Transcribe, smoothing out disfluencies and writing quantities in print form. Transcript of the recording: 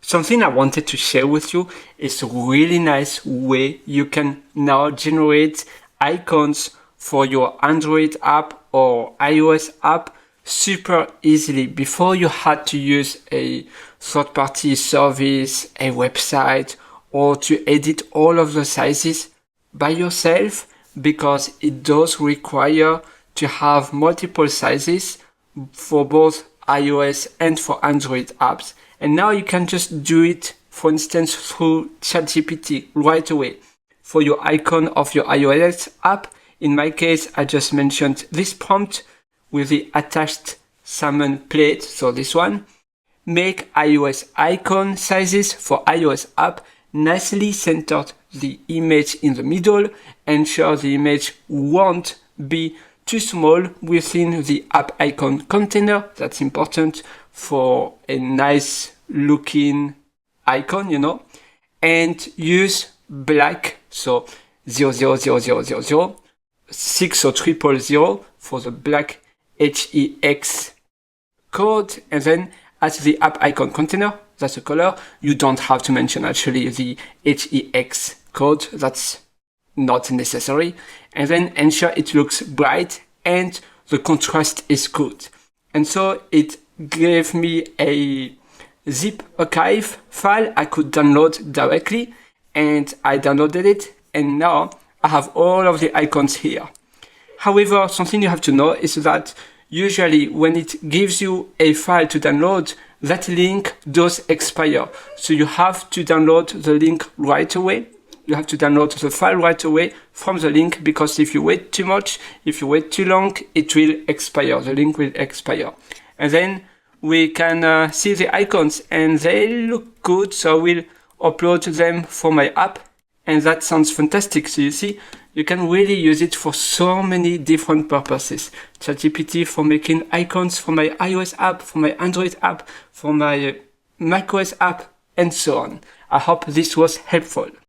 Something I wanted to share with you is a really nice way you can now generate icons for your Android app or iOS app super easily. Before you had to use a third-party service, a website, or to edit all of the sizes by yourself, because it does require to have multiple sizes for both iOS and for Android apps. And now you can just do it, for instance, through ChatGPT right away. For your icon of your iOS app, in my case, I just mentioned this prompt with the attached salmon plate, so this one. Make iOS icon sizes for iOS app, nicely centered the image in the middle, ensure the image won't be too small within the app icon container. That's important for a nice looking icon, and use black, so 00000, 6 or 000 for the black HEX code, and then as the app icon container, that's the color. You don't have to mention actually the HEX code, that's not necessary. And then ensure it looks bright and the contrast is good. And so it gave me a zip archive file I could download directly, and I downloaded it, and now I have all of the icons here. However, something you have to know is that usually when it gives you a file to download, that link does expire. So you have to download the link right away. You have to download the file right away from the link, because if you wait too much, if you wait too long, it will expire. The link will expire. And then we can see the icons and they look good. So I will upload them for my app, and that sounds fantastic. So you see, you can really use it for so many different purposes. ChatGPT for making icons for my iOS app, for my Android app, for my macOS app, and so on. I hope this was helpful.